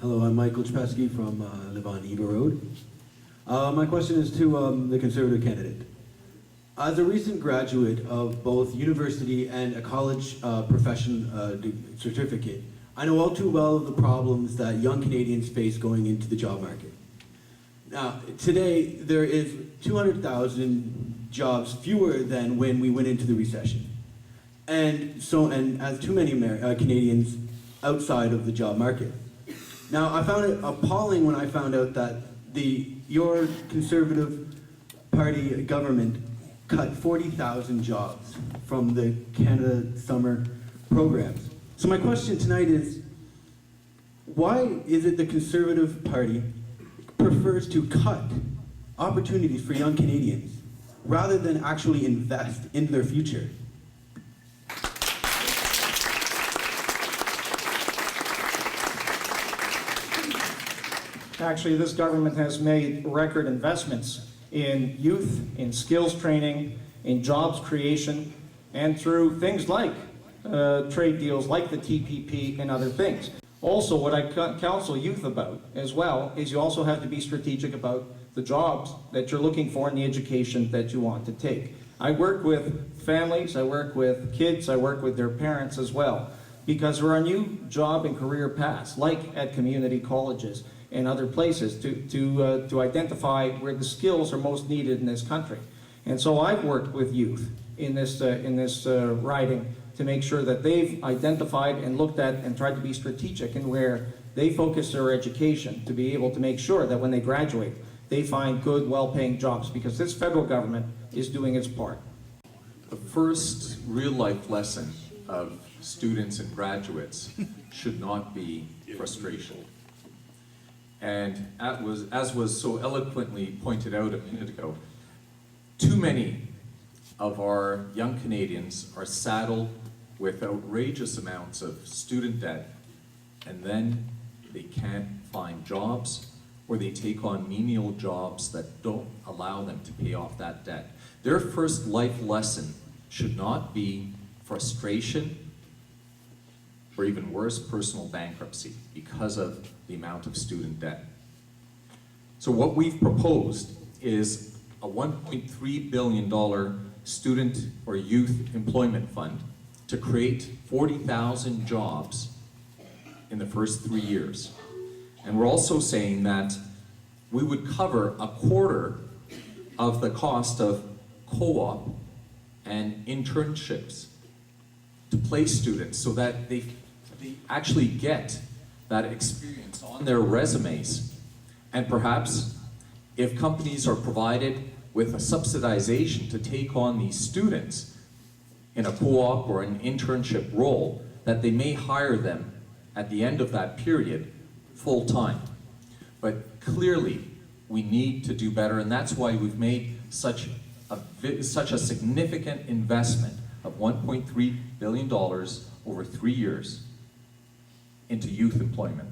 Hello, I'm Michael Chepelsky from live on Eva Road. My question is to the Conservative candidate. As a recent graduate of both university and a college profession certificate, I know all too well of the problems that young Canadians face going into the job market. Now, today there is 200,000 jobs fewer than when we went into the recession. And as too many Canadians outside of the job market. Now, I found it appalling when I found out that your Conservative Party government cut 40,000 jobs from the Canada summer programs. So my question tonight is, why is it the Conservative Party prefers to cut opportunities for young Canadians rather than actually invest in their future? Actually, this government has made record investments in youth, in skills training, in jobs creation, and through things like trade deals like the TPP and other things. Also, what I counsel youth about as well is you also have to be strategic about the jobs that you're looking for and the education that you want to take. I work with families, I work with kids, I work with their parents as well, because there are new job and career paths, like at community colleges and other places, to identify where the skills are most needed in this country. And so I've worked with youth in this riding to make sure that they've identified and looked at and tried to be strategic in where they focus their education to be able to make sure that when they graduate, they find good, well-paying jobs, because this federal government is doing its part. The first real-life lesson of students and graduates should not be frustration. And as was so eloquently pointed out a minute ago, too many of our young Canadians are saddled with outrageous amounts of student debt, and then they can't find jobs, or they take on menial jobs that don't allow them to pay off that debt. Their first life lesson should not be frustration, or even worse, personal bankruptcy because of the amount of student debt. So what we've proposed is a $1.3 billion student or youth employment fund to create 40,000 jobs in the first 3 years. And we're also saying that we would cover a quarter of the cost of co-op and internships to place students so that they actually get that experience on their resumes. And perhaps if companies are provided with a subsidization to take on these students in a co-op or an internship role, that they may hire them at the end of that period full-time. But clearly we need to do better, and that's why we've made such a significant investment of $1.3 billion over 3 years into youth employment.